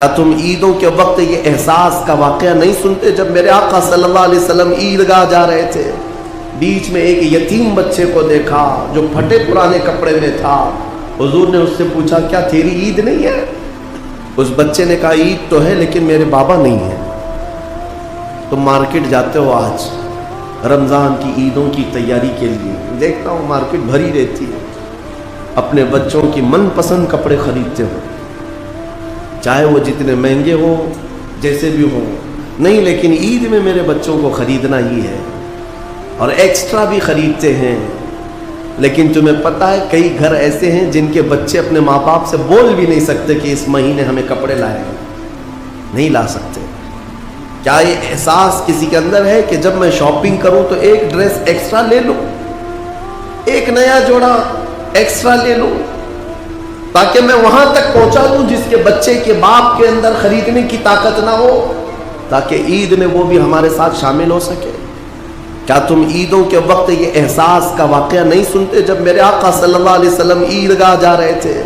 کیا تم عیدوں کے وقت یہ احساس کا واقعہ نہیں سنتے؟ جب میرے آقا صلی اللہ علیہ وسلم عیدگاہ جا رہے تھے، بیچ میں ایک یتیم بچے کو دیکھا جو پھٹے پرانے کپڑے میں تھا۔ حضور نے اس سے پوچھا کیا تیری عید نہیں ہے؟ اس بچے نے کہا عید تو ہے لیکن میرے بابا نہیں ہے۔ تم مارکیٹ جاتے ہو آج رمضان کی عیدوں کی تیاری کے لیے، دیکھتا ہوں مارکیٹ بھری رہتی ہے، اپنے بچوں کی من پسند کپڑے خریدتے ہو، چاہے وہ جتنے مہنگے ہو جیسے بھی ہو، نہیں لیکن عید میں میرے بچوں کو خریدنا ہی ہے، اور ایکسٹرا بھی خریدتے ہیں۔ لیکن تمہیں پتہ ہے کئی گھر ایسے ہیں جن کے بچے اپنے ماں باپ سے بول بھی نہیں سکتے کہ اس مہینے ہمیں کپڑے لائے ہیں، نہیں لا سکتے۔ کیا یہ احساس کسی کے اندر ہے کہ جب میں شاپنگ کروں تو ایک ڈریس ایکسٹرا لے لوں، ایک نیا جوڑا ایکسٹرا لے لوں، تاکہ میں وہاں تک پہنچا دوں جس کے بچے کے باپ کے اندر خریدنے کی طاقت نہ ہو، تاکہ عید میں وہ بھی ہمارے ساتھ شامل ہو سکے؟ کیا تم عیدوں کے وقت یہ احساس کا واقعہ نہیں سنتے؟ جب میرے آقا صلی اللہ علیہ وسلم عیدگاہ جا رہے تھے،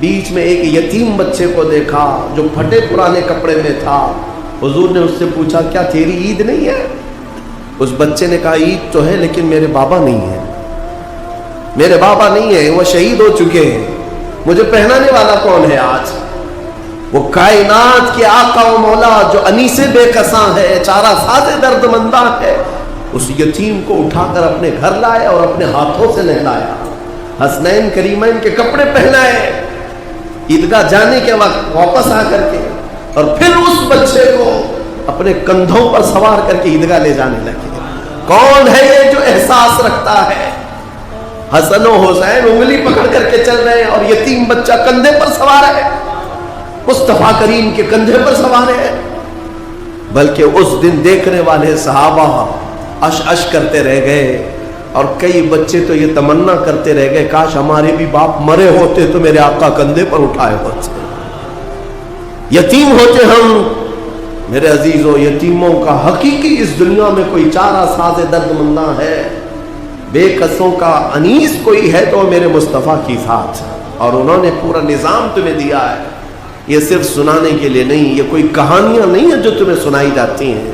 بیچ میں ایک یتیم بچے کو دیکھا جو پھٹے پرانے کپڑے میں تھا۔ حضور نے اس سے پوچھا کیا تیری عید نہیں ہے؟ اس بچے نے کہا عید تو ہے لیکن میرے بابا نہیں ہے، میرے بابا نہیں ہے، وہ شہید ہو چکے ہیں، مجھے پہنانے والا کون ہے آج؟ وہ کائنات کے آقا و مولا جو انیس بے کساں ہے، چارہ ساز درد منداں ہے، اس یتیم کو اٹھا کر اپنے گھر لائے اور اپنے ہاتھوں سے نہلایا، حسنین کریمین کے کپڑے پہنائے، عیدگاہ جانے کے وقت واپس آ کر کے، اور پھر اس بچے کو اپنے کندھوں پر سوار کر کے عیدگاہ لے جانے لگے۔ کون ہے یہ جو احساس رکھتا ہے؟ حسن و حسین انگلی پکڑ کر کے چل رہے ہیں اور یتیم بچہ کندھے پر سوار ہے، مصطفیٰ کریم کے کندھے پر سوار ہے۔ بلکہ اس دن دیکھنے والے صحابہ اش اش کرتے رہ گئے، اور کئی بچے تو یہ تمنا کرتے رہ گئے کاش ہمارے بھی باپ مرے ہوتے تو میرے آقا کندھے پر اٹھائے ہوتے، یتیم ہوتے ہم۔ میرے عزیزو، یتیموں کا حقیقی اس دنیا میں کوئی چارہ ساز درد منداں ہے، بے قصوں کا انیس کوئی ہے تو میرے مصطفیٰ کی ذات، اور انہوں نے پورا نظام تمہیں دیا ہے۔ یہ صرف سنانے کے لیے نہیں، یہ کوئی کہانیاں نہیں ہیں جو تمہیں سنائی جاتی ہیں،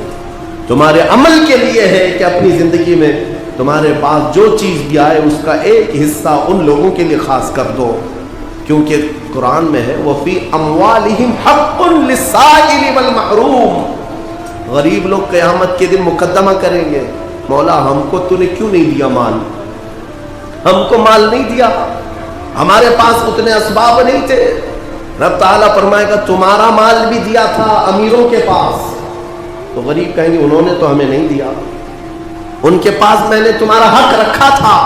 تمہارے عمل کے لیے ہے کہ اپنی زندگی میں تمہارے پاس جو چیز بھی آئے اس کا ایک حصہ ان لوگوں کے لیے خاص کر دو، کیونکہ قرآن میں ہے وَفِي أَمْوَالِهِمْ حَقٌّ لِلسَّائِلِ وَالْمَحْرُومِ۔ غریب لوگ قیامت کے دن مقدمہ کریں گے، مولا ہم کو تو نے کیوں نہیں دیا مال، ہم کو مال نہیں دیا، ہمارے پاس اتنے اسباب نہیں تھے۔ رب تعالیٰ فرمائے گا تمہارا مال بھی دیا تھا امیروں کے پاس، تو غریب کہیں گے انہوں نے تو ہمیں نہیں دیا، ان کے پاس میں نے تمہارا حق رکھا تھا،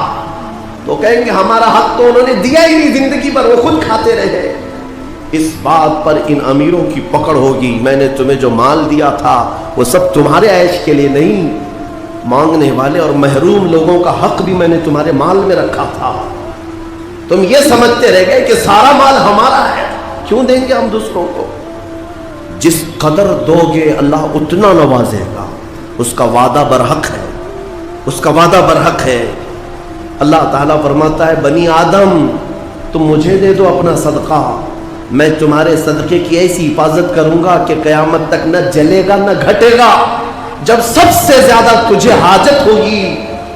تو کہیں گے ہمارا حق تو انہوں نے دیا ہی نہیں، زندگی پر وہ خود کھاتے رہے۔ اس بات پر ان امیروں کی پکڑ ہوگی، میں نے تمہیں جو مال دیا تھا وہ سب تمہارے عیش کے لیے نہیں، مانگنے والے اور محروم لوگوں کا حق بھی میں نے تمہارے مال میں رکھا تھا۔ تم یہ سمجھتے رہ گئے کہ سارا مال ہمارا ہے، کیوں دیں گے ہم دوسروں کو؟ جس قدر دو گے اللہ اتنا نوازے گا، اس کا وعدہ برحق ہے، اس کا وعدہ برحق ہے۔ اللہ تعالیٰ فرماتا ہے بنی آدم تم مجھے دے دو اپنا صدقہ، میں تمہارے صدقے کی ایسی حفاظت کروں گا کہ قیامت تک نہ جلے گا نہ گھٹے گا۔ جب سب سے زیادہ تجھے حاجت ہوگی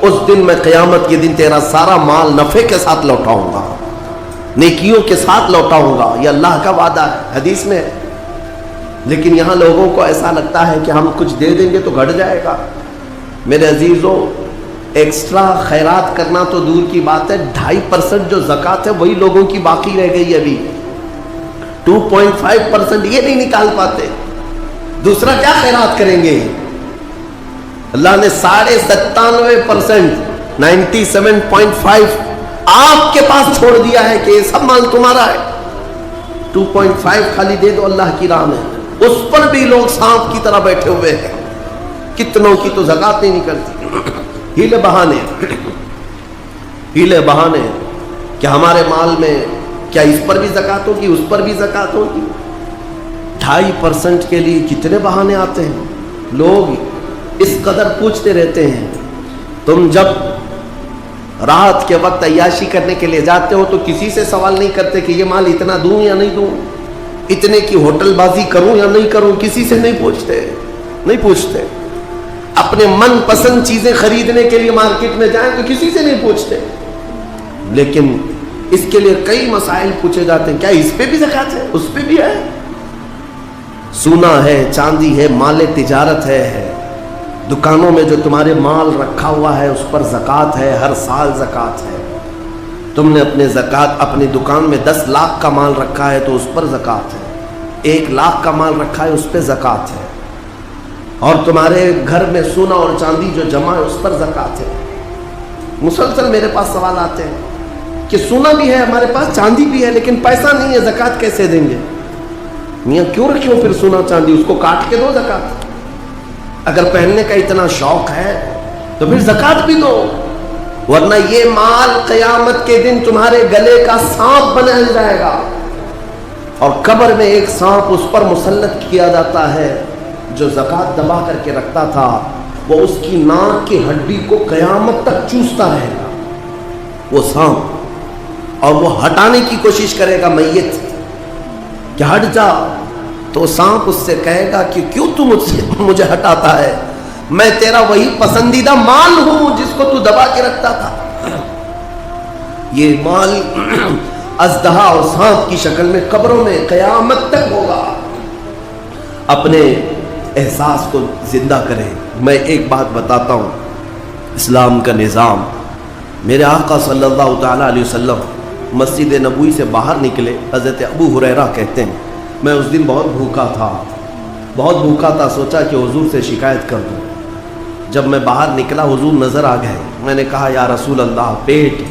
اس دن میں قیامت کے دن تیرا سارا مال نفع کے ساتھ لوٹاؤں گا، نیکیوں کے ساتھ لوٹاؤں گا، یہ اللہ کا وعدہ ہے، حدیث میں ہے۔ لیکن یہاں لوگوں کو ایسا لگتا ہے کہ ہم کچھ دے دیں گے تو گھٹ جائے گا۔ میرے عزیزوں، ایکسٹرا خیرات کرنا تو دور کی بات ہے، 2.5% جو زکوٰۃ ہے وہی لوگوں کی باقی رہ گئی، ابھی 2.5% یہ نہیں نکال پاتے، دوسرا کیا خیرات کریں گے؟ اللہ نے 97.5%، 97.5 آپ کے پاس چھوڑ دیا ہے کہ یہ سب مال تمہارا ہے، 2.5 خالی دے دو اللہ کی راہ میں، اس پر بھی لوگ سانپ کی طرح بیٹھے ہوئے ہیں، کتنوں کی تو زکوٰۃ نہیں نکلتی، ہیلے بہانے، ہیلے بہانے کہ ہمارے مال میں کیا اس پر بھی زکوٰۃ ہوگی، اس پر بھی زکوٰۃ ہوگی۔ 2.5% کے لیے کتنے بہانے آتے ہیں، لوگ اس قدر پوچھتے رہتے ہیں۔ تم جب رات کے وقت عیاشی کرنے کے لیے جاتے ہو تو کسی سے سوال نہیں کرتے کہ یہ مال اتنا دوں یا نہیں دوں، اتنے کی ہوٹل بازی کروں یا نہیں کروں کسی سے نہیں پوچھتے. اپنے من پسند چیزیں خریدنے کے لیے مارکیٹ میں جائیں تو کسی سے نہیں پوچھتے. لیکن اس کے لیے کئی مسائل پوچھے جاتے ہیں. کیا اس پہ بھی زکات ہے؟ اس پہ بھی ہے. سونا ہے، چاندی ہے، مال تجارت ہے، دکانوں میں جو تمہارے مال رکھا ہوا ہے اس پر زکات ہے، ہر سال زکات ہے. تم نے اپنی دکان میں 10 لاکھ کا مال رکھا ہے تو اس پر زکات ہے. 1 لاکھ کا مال رکھا ہے اس پہ زکات ہے. اور تمہارے گھر میں سونا اور چاندی جو جمع ہے اس پر زکات ہے. مسلسل میرے پاس سوال آتے ہیں کہ سونا بھی ہے ہمارے پاس، چاندی بھی ہے، لیکن پیسہ نہیں ہے، زکات کیسے دیں گے؟ میاں کیوں رکھو پھر سونا چاندی؟ اس کو کاٹ کے دو زکات. اگر پہننے کا اتنا شوق ہے تو پھر زکات بھی دو، ورنہ یہ مال قیامت کے دن تمہارے گلے کا سانپ بنا جائے گا. اور قبر میں ایک سانپ اس پر مسلط کیا جاتا ہے جو زکات دبا کر کے رکھتا تھا. وہ اس کی ناک کی ہڈی کو قیامت تک چوستا رہے گا وہ سانپ، اور وہ ہٹانے کی کوشش کرے گا میت کہ ہٹ جا. تو سانپ اس سے کہے گا کہ کیوں تو مجھے ہٹاتا ہے؟ میں تیرا وہی پسندیدہ مال ہوں جس کو تو دبا کے رکھتا تھا. یہ مال اژدہا اور سانپ کی شکل میں قبروں میں قیامت تک ہوگا. اپنے احساس کو زندہ کریں. میں ایک بات بتاتا ہوں، اسلام کا نظام. میرے آقا صلی اللہ تعالیٰ علیہ وسلم مسجد نبوی سے باہر نکلے. حضرت ابو ہریرہ کہتے ہیں میں اس دن بہت بھوکا تھا، سوچا کہ حضور سے شکایت کر دوں. جب میں باہر نکلا حضور نظر آ گئے. میں نے کہا یا رسول اللہ، پیٹ